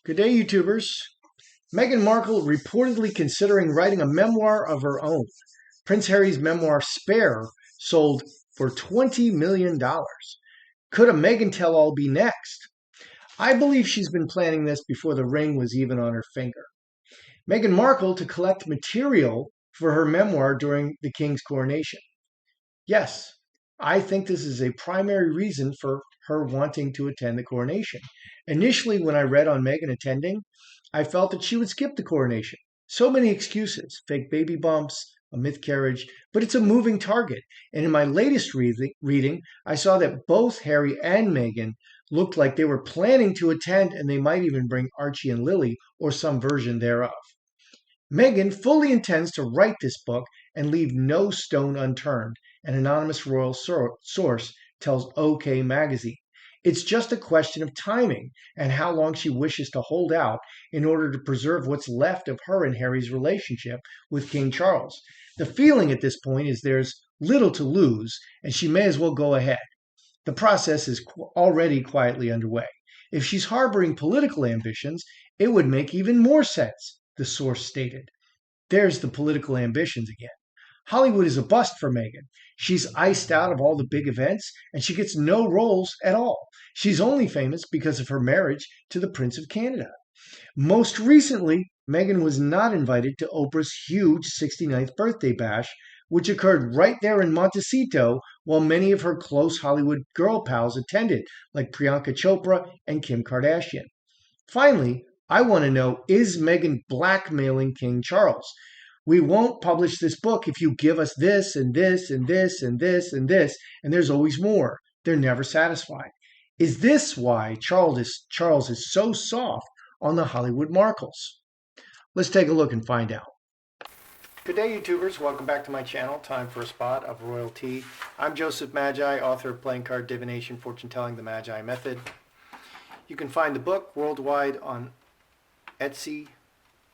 Good day, YouTubers. Meghan Markle reportedly considering writing a memoir of her own. Prince Harry's memoir Spare sold for $20 million. Could a Meghan tell-all be next? I believe she's been planning this before the ring was even on her finger. Meghan Markle to collect material for her memoir during the King's coronation. Yes, I think this is a primary reason for her wanting to attend the coronation. Initially, when I read on Meghan attending, I felt that she would skip the coronation. So many excuses, fake baby bumps, a miscarriage, but it's a moving target. And in my latest reading, I saw that both Harry and Meghan looked like they were planning to attend, and they might even bring Archie and Lily or some version thereof. Meghan fully intends to write this book and leave no stone unturned, an anonymous royal source tells OK Magazine. It's just a question of timing and how long she wishes to hold out in order to preserve what's left of her and Harry's relationship with King Charles. The feeling at this point is there's little to lose, and she may as well go ahead. The process is already quietly underway. If she's harboring political ambitions, it would make even more sense, the source stated. There's the political ambitions again. Hollywood is a bust for Meghan. She's iced out of all the big events, and she gets no roles at all. She's only famous because of her marriage to the Prince of Canada. Most recently, Meghan was not invited to Oprah's huge 69th birthday bash, which occurred right there in Montecito, while many of her close Hollywood girl pals attended, like Priyanka Chopra and Kim Kardashian. Finally, I want to know, is Meghan blackmailing King Charles? We won't publish this book if you give us this and this and this and this and this, and there's always more. They're never satisfied. Is this why Charles is so soft on the Hollywood Markles? Let's take a look and find out. Good day, YouTubers. Welcome back to my channel. Time for a spot of royalty. I'm Joseph Magi, author of Playing Card Divination, Fortune Telling, The Magi Method. You can find the book worldwide on Etsy,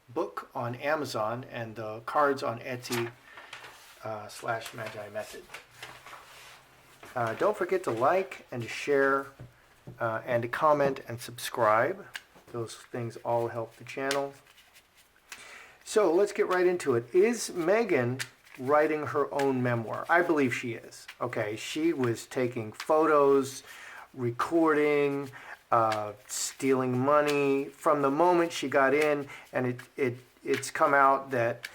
book on Amazon, and the cards on Etsy /Magi Method. Don't forget to like and to share and to comment and subscribe. Those things all help the channel. So let's get right into it. Is Meghan writing her own memoir? I believe she is. Okay, she was taking photos, recording, stealing money from the moment she got in, and it's come out that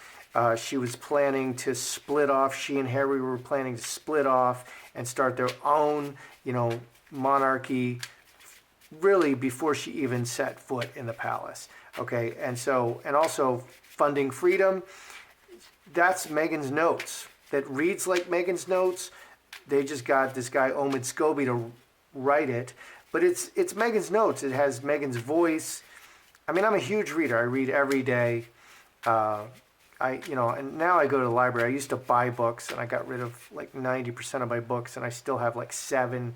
she was planning to split off. She and Harry were planning to split off and start their own, monarchy, really before she even set foot in the palace. Okay, and also funding freedom. That's Meghan's notes. That reads like Meghan's notes. They just got this guy Omid Scobie to write it. But it's Meghan's notes. It has Meghan's voice. I mean, I'm a huge reader. I read every day. And now I go to the library. I used to buy books, and I got rid of like 90% of my books, and I still have like seven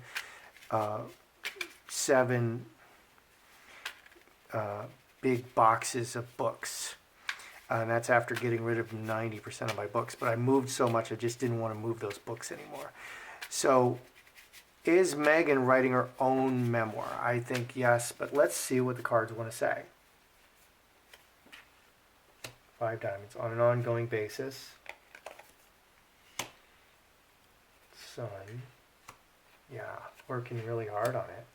big boxes of books. And that's after getting rid of 90% of my books. But I moved so much, I just didn't want to move those books anymore. So, is Meghan writing her own memoir? I think yes, but let's see what the cards want to say. 5 diamonds. On an ongoing basis. Sun. Yeah, working really hard on it.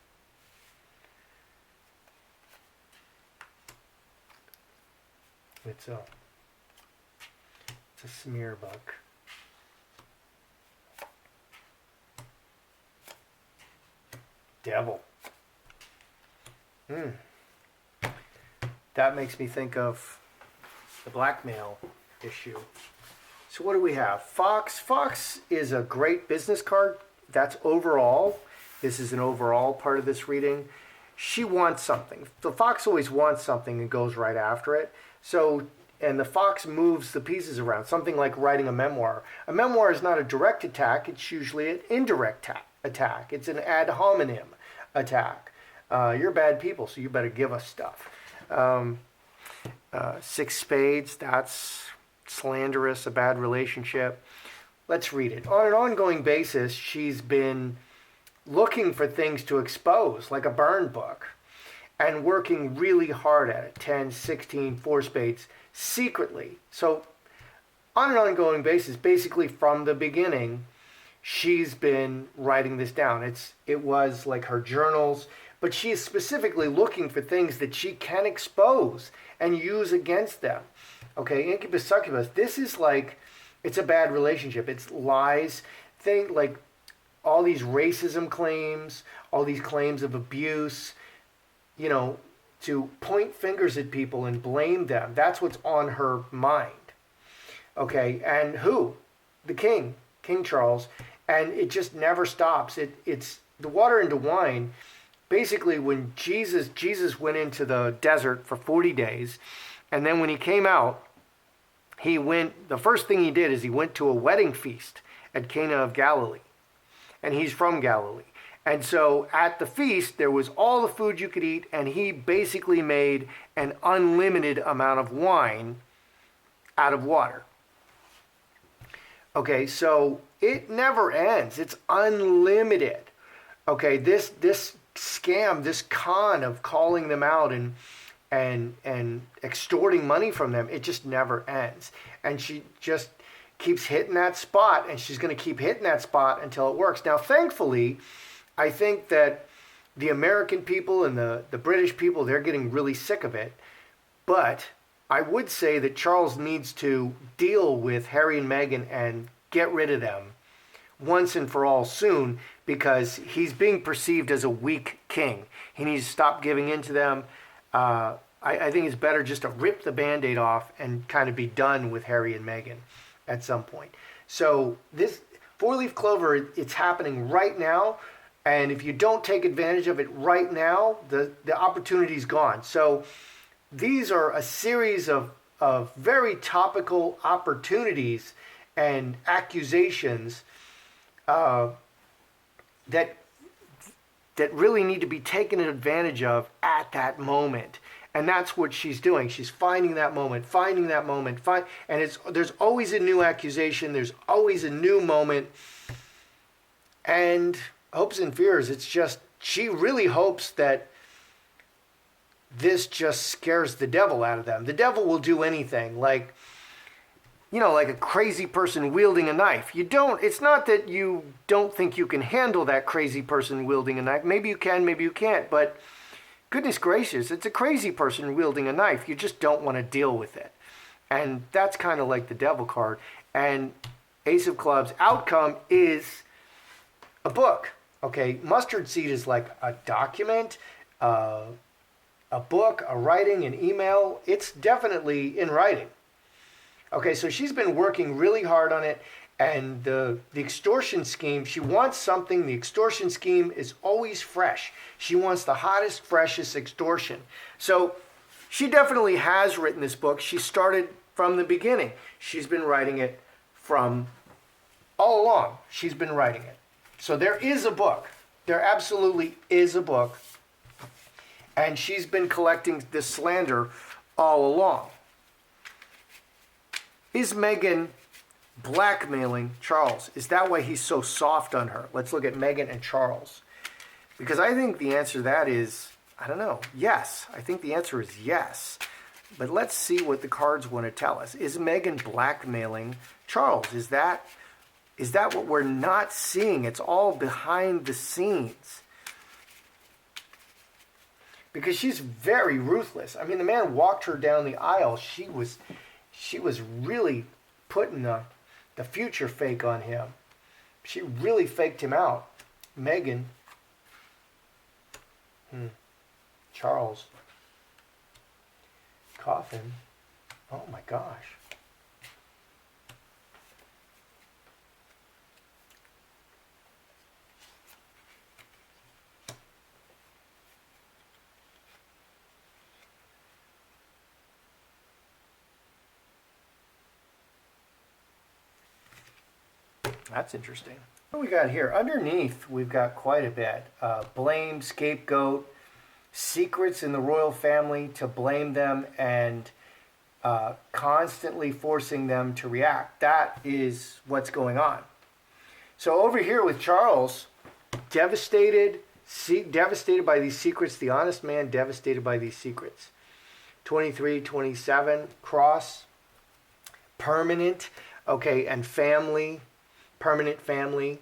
It's a smear book. Devil. That makes me think of the blackmail issue. So what do we have? Fox. Fox is a great business card. That's overall. This is an overall part of this reading. She wants something. The fox always wants something and goes right after it. And the fox moves the pieces around. Something like writing a memoir. A memoir is not a direct attack. It's usually an indirect attack. It's an ad hominem attack. You're bad people, so you better give us stuff. 6 spades, that's slanderous, a bad relationship. Let's read it. On an ongoing basis, she's been looking for things to expose, like a burn book. and working really hard at it, 10, 16, 4 spades, secretly. So on an ongoing basis, basically from the beginning, she's been writing this down. It was like her journals, but she is specifically looking for things that she can expose and use against them. Okay, incubus, succubus, this is like, it's a bad relationship. It's lies, thing like all these racism claims, all these claims of abuse, you know, to point fingers at people and blame them. That's what's on her mind. Okay, and who? The king, King Charles, and it just never stops. It's the water into wine. Basically, when Jesus went into the desert for 40 days, and then when he came out, the first thing he did is he went to a wedding feast at Cana of Galilee, and he's from Galilee. And so at the feast, there was all the food you could eat, and he basically made an unlimited amount of wine out of water. Okay, so it never ends. It's unlimited. Okay, this scam, this con of calling them out and extorting money from them, it just never ends. And she just keeps hitting that spot, and she's going to keep hitting that spot until it works. Now, thankfully, I think that the American people and the British people, they're getting really sick of it. But I would say that Charles needs to deal with Harry and Meghan and get rid of them once and for all soon, because he's being perceived as a weak king. He needs to stop giving in to them. I think it's better just to rip the Band-Aid off and kind of be done with Harry and Meghan at some point. So this four-leaf clover, it's happening right now. And if you don't take advantage of it right now, the opportunity's gone. So these are a series of very topical opportunities and accusations that really need to be taken advantage of at that moment. And that's what she's doing. She's finding that moment, and there's always a new accusation. There's always a new moment. And hopes and fears, it's just, she really hopes that this just scares the devil out of them. The devil will do anything, like a crazy person wielding a knife. It's not that you don't think you can handle that crazy person wielding a knife. Maybe you can, maybe you can't, but goodness gracious, it's a crazy person wielding a knife. You just don't want to deal with it. And that's kind of like the devil card. And Ace of Clubs outcome is a book. Okay, Mustard Seed is like a document, a book, a writing, an email. It's definitely in writing. Okay, so she's been working really hard on it, and the extortion scheme, she wants something. The extortion scheme is always fresh. She wants the hottest, freshest extortion. So she definitely has written this book. She started from the beginning. She's been writing it from all along. She's been writing it. So there is a book. There absolutely is a book. And she's been collecting this slander all along. Is Meghan blackmailing Charles? Is that why he's so soft on her? Let's look at Meghan and Charles. Because I think the answer to that is, I don't know, yes. I think the answer is yes. But let's see what the cards want to tell us. Is Meghan blackmailing Charles? Is that what we're not seeing? It's all behind the scenes. Because she's very ruthless. I mean, the man walked her down the aisle. She was really putting the future fake on him. She really faked him out. Meghan. Charles. Coffin. Oh my gosh. That's interesting. What do we got here? Underneath, we've got quite a bit. Blame, scapegoat, secrets in the royal family to blame them, and constantly forcing them to react. That is what's going on. So over here with Charles, devastated, devastated by these secrets. The honest man devastated by these secrets. 23, 27, cross, permanent, okay, and family, permanent family.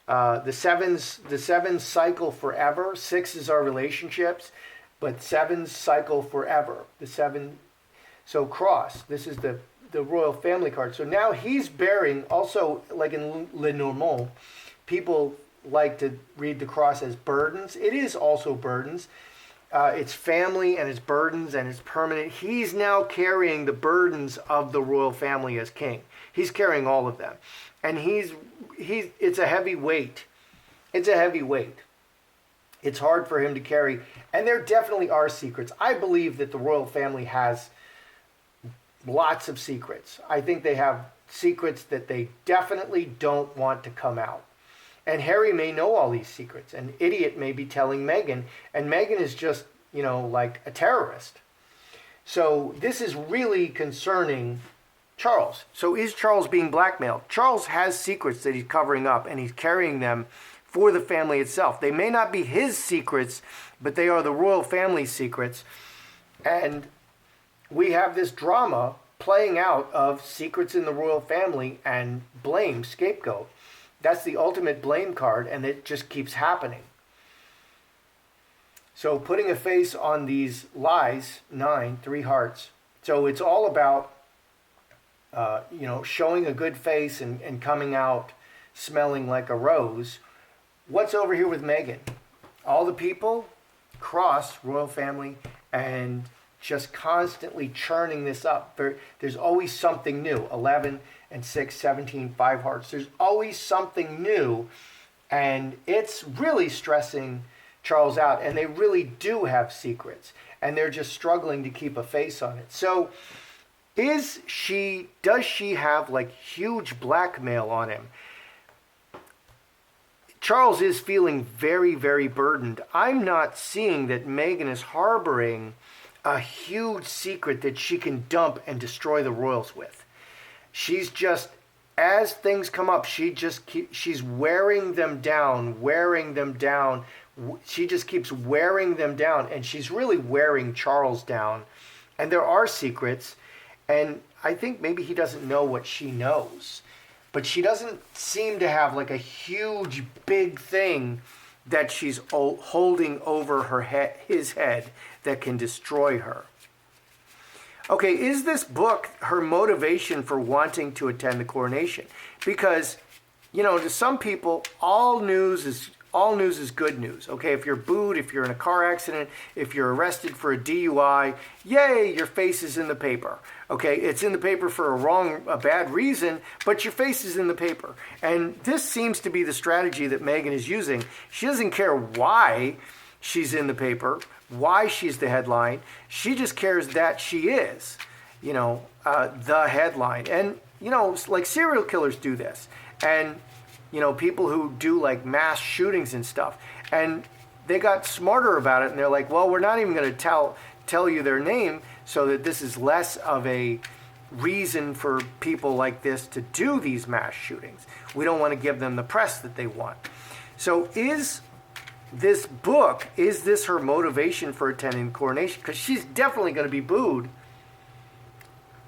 The sevens cycle forever. 6 is our relationships, but 7s cycle forever. The 7, so cross. This is the royal family card. So now he's bearing, also like in Lenormand, people like to read the cross as burdens. It is also burdens. It's family and it's burdens and it's permanent. He's now carrying the burdens of the royal family as king. He's carrying all of them. And it's a heavy weight. It's a heavy weight. It's hard for him to carry. And there definitely are secrets. I believe that the royal family has lots of secrets. I think they have secrets that they definitely don't want to come out. And Harry may know all these secrets. An idiot may be telling Meghan, and Meghan is just, like a terrorist. So this is really concerning Charles. So is Charles being blackmailed? Charles has secrets that he's covering up, and he's carrying them for the family itself. They may not be his secrets, but they are the royal family's secrets. And we have this drama playing out of secrets in the royal family and blame, scapegoat. That's the ultimate blame card, and it just keeps happening. So putting a face on these lies, 9, 3 hearts. So it's all about, showing a good face and coming out smelling like a rose. What's over here with Meghan? All the people, cross, royal family, and just constantly churning this up. There's always something new. 11 and 6, 17, 5 hearts. There's always something new, and it's really stressing Charles out, and they really do have secrets, and they're just struggling to keep a face on it. So does she have like huge blackmail on him? Charles is feeling very, very burdened. I'm not seeing that Meghan is harboring a huge secret that she can dump and destroy the royals with. She's just, as things come up, she's wearing them down. She just keeps wearing them down, and she's really wearing Charles down. And there are secrets, and I think maybe he doesn't know what she knows. But she doesn't seem to have like a huge, big thing that she's holding over his head that can destroy her. Okay, is this book her motivation for wanting to attend the coronation? Because, to some people, all news is good news. Okay, if you're booed, if you're in a car accident, if you're arrested for a DUI, yay, your face is in the paper. Okay, it's in the paper for a bad reason, but your face is in the paper. And this seems to be the strategy that Meghan is using. She doesn't care why she's in the paper, why she's the headline. She just cares that she is, the headline. And, like serial killers do this. And, people who do like mass shootings and stuff. And they got smarter about it, and they're like, well, we're not even going to tell you their name so that this is less of a reason for people like this to do these mass shootings. We don't want to give them the press that they want. So is this book, is this her motivation for attending the coronation? Because she's definitely going to be booed.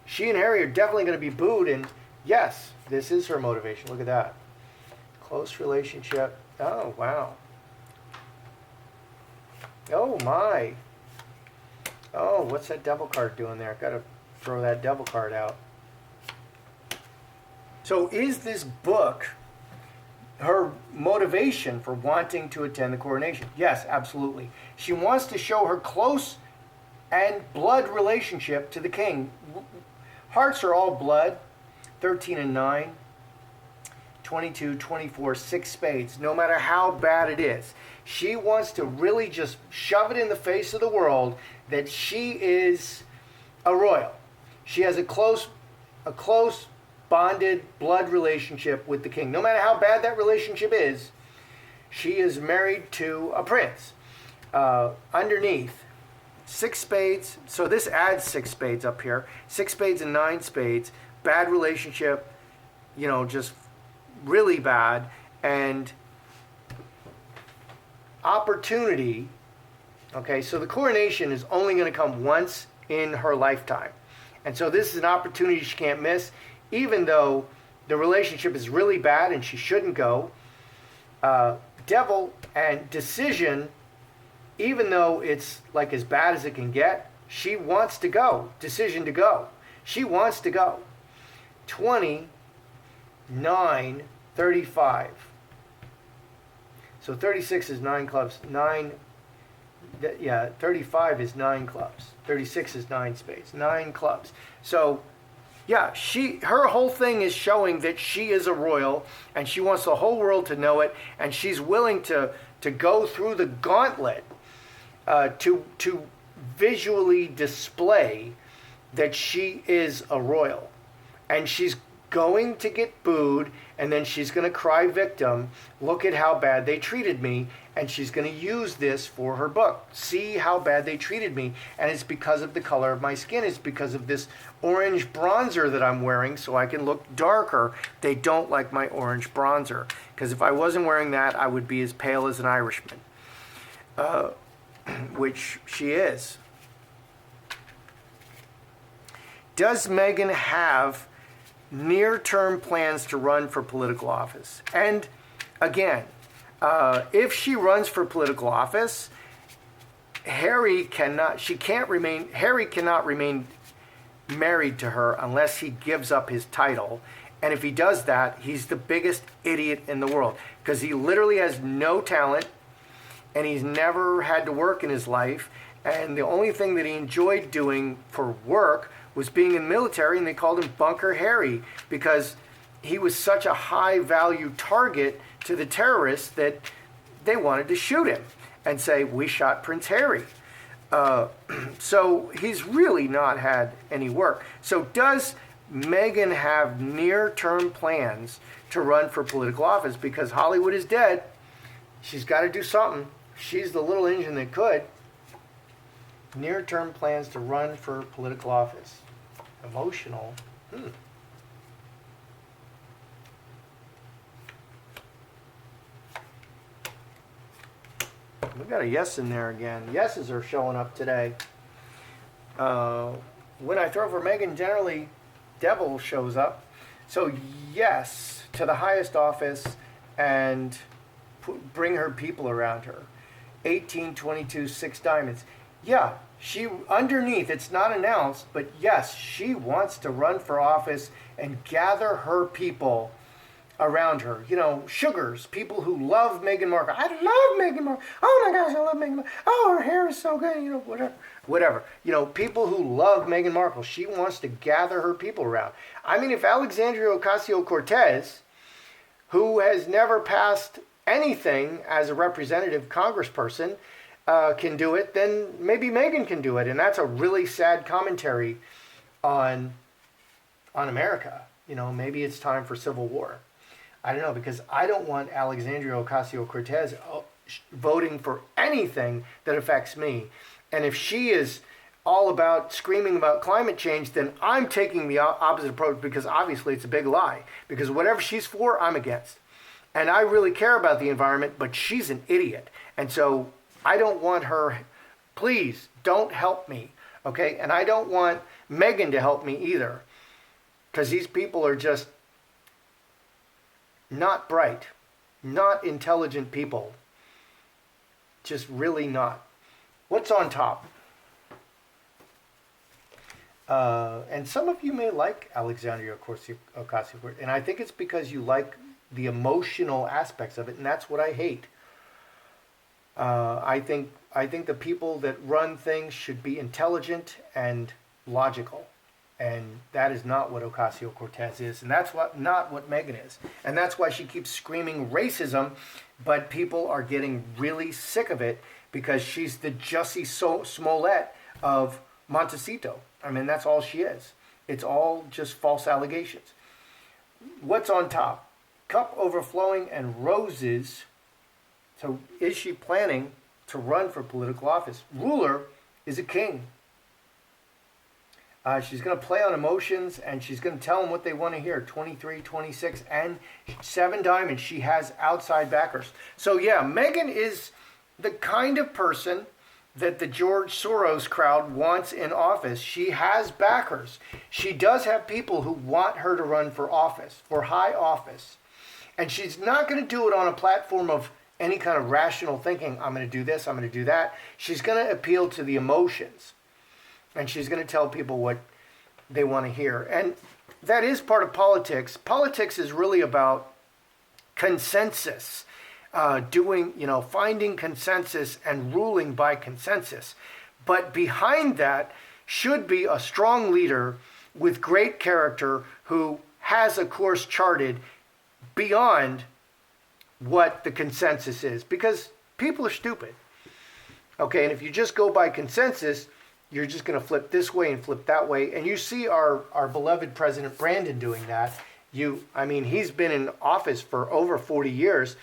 She and Harry are definitely going to be booed, and yes, this is her motivation. Look at that. Close relationship. Oh, wow. Oh, my. Oh, what's that devil card doing there? Got to throw that devil card out. So is this book her motivation for wanting to attend the coronation? Yes, absolutely. She wants to show her close and blood relationship to the king. Hearts are all blood. 13 and 9. 22, 24, 6 spades. No matter how bad it is. She wants to really just shove it in the face of the world that she is a royal. She has a close bonded blood relationship with the king. No matter how bad that relationship is, she is married to a prince. Underneath, 6 spades. So this adds 6 spades up here. 6 spades and 9 spades. Bad relationship, just really bad. And opportunity. Okay, so the coronation is only going to come once in her lifetime. And so this is an opportunity she can't miss, even though the relationship is really bad and she shouldn't go. Devil and decision, even though it's like as bad as it can get, she wants to go. Decision to go. She wants to go. 20, 9, 35. So 36 is 9 clubs. 35 is 9 clubs. 36 is 9 spades. 9 clubs. So, yeah, her whole thing is showing that she is a royal, and she wants the whole world to know it, and she's willing to go through the gauntlet to visually display that she is a royal. And she's going to get booed, and then she's going to cry victim. Look at how bad they treated me. And she's going to use this for her book. See how bad they treated me. And it's because of the color of my skin. It's because of this orange bronzer that I'm wearing so I can look darker. They don't like my orange bronzer. Because if I wasn't wearing that, I would be as pale as an Irishman. Which she is. Does Meghan have near-term plans to run for political office? And again, if she runs for political office, Harry cannot remain married to her unless he gives up his title. And if he does that, he's the biggest idiot in the world, because he literally has no talent and he's never had to work in his life. And the only thing that he enjoyed doing for work was being in the military, and they called him Bunker Harry because he was such a high-value target to the terrorists that they wanted to shoot him and say, we shot Prince Harry. So he's really not had any work. So does Meghan have near-term plans to run for political office? Because Hollywood is dead. She's got to do something. She's the little engine that could. Near-term plans to run for political office. Emotional. We got a yes in there again. Yeses are showing up today. When I throw for Meghan, generally devil shows up. So yes to the highest office and bring her people around her. 18, 22, 6 diamonds. Yeah, she underneath, it's not announced, but yes, she wants to run for office and gather her people around her. You know, sugars, people who love Meghan Markle. I love Meghan Markle. Oh my gosh, I love Meghan Markle. Oh, her hair is so good. You know, whatever. You know, people who love Meghan Markle. She wants to gather her people around. I mean, if Alexandria Ocasio-Cortez, who has never passed anything as a representative congressperson, can do it, then maybe Meghan can do it. And that's a really sad commentary on America. You know, maybe it's time for civil war. I don't know, because I don't want Alexandria Ocasio-Cortez voting for anything that affects me. And if she is all about screaming about climate change, then I'm taking the opposite approach, because obviously it's a big lie. Because whatever she's for, I'm against. And I really care about the environment, but she's an idiot. And so I don't want her. Please don't help me, okay? And I don't want Meghan to help me either, because these people are just not bright, not intelligent people. Just really not. What's on top? And some of you may like Alexandria Ocasio-Cortez, and I think it's because you like the emotional aspects of it, and that's what I hate. I think the people that run things should be intelligent and logical, and that is not what Ocasio-Cortez is, and that's not what Meghan is, and that's why she keeps screaming racism, but people are getting really sick of it because she's the Jussie Smollett of Montecito. I mean, that's all she is. It's all just false allegations. What's on top? Cup overflowing and roses. So is she planning to run for political office? Ruler is a king. She's going to play on emotions, and she's going to tell them what they want to hear. 23, 26, and 7 diamonds. She has outside backers. So yeah, Meghan is the kind of person that the George Soros crowd wants in office. She has backers. She does have people who want her to run for office, for high office. And she's not going to do it on a platform of any kind of rational thinking. I'm going to do this, I'm going to do that. She's going to appeal to the emotions. And she's going to tell people what they want to hear. And that is part of politics. Politics is really about consensus. Finding consensus and ruling by consensus. But behind that should be a strong leader with great character who has a course charted beyond what the consensus is. Because people are stupid. Okay, and if you just go by consensus, you're just going to flip this way and flip that way. And you see our beloved President Brandon doing that. He's been in office for over 40 years.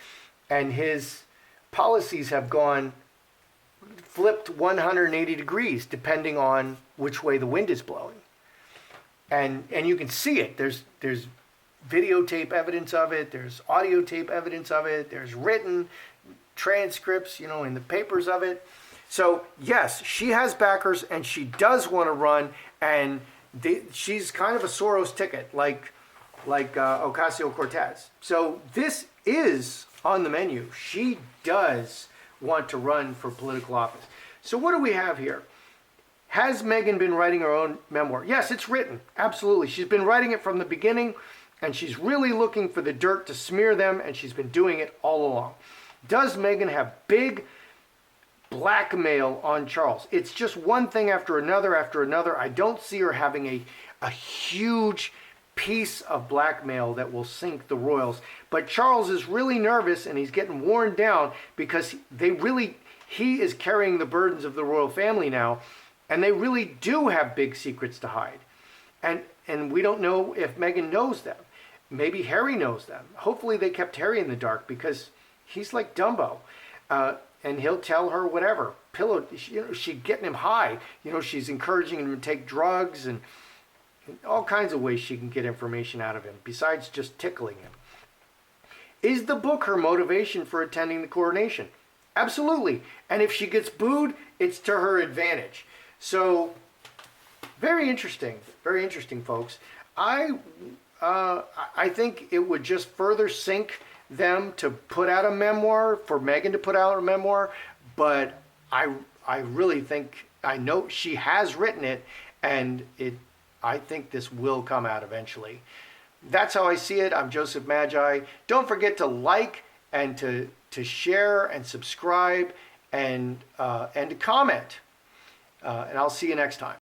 And his policies have flipped 180 degrees depending on which way the wind is blowing. And you can see it. There's videotape evidence of it. There's audio tape evidence of it. There's written transcripts, in the papers of it. So yes, she has backers and she does want to run. And she's kind of a Soros ticket, like Ocasio-Cortez. So this is on the menu. She does want to run for political office. So what do we have here? Has Meghan been writing her own memoir? Yes, it's written. Absolutely. She's been writing it from the beginning, and she's really looking for the dirt to smear them, and she's been doing it all along. Does Meghan have big blackmail on Charles? It's just one thing after another after another. I don't see her having a huge piece of blackmail that will sink the royals. But Charles is really nervous and he's getting worn down because he is carrying the burdens of the royal family now, and they really do have big secrets to hide. And we don't know if Meghan knows them. Maybe Harry knows them. Hopefully they kept Harry in the dark because he's like Dumbo. And he'll tell her whatever. She's getting him high. She's encouraging him to take drugs and all kinds of ways she can get information out of him besides just tickling him. Is the book her motivation for attending the coronation? Absolutely. And if she gets booed, it's to her advantage. So, very interesting, folks. I think it would just further sink them to put out a memoir, for Meghan to put out a memoir, but I really think, I know she has written it, and I think this will come out eventually. That's how I see it. I'm Joseph Magi. Don't forget to like and to share and subscribe and to comment. And I'll see you next time.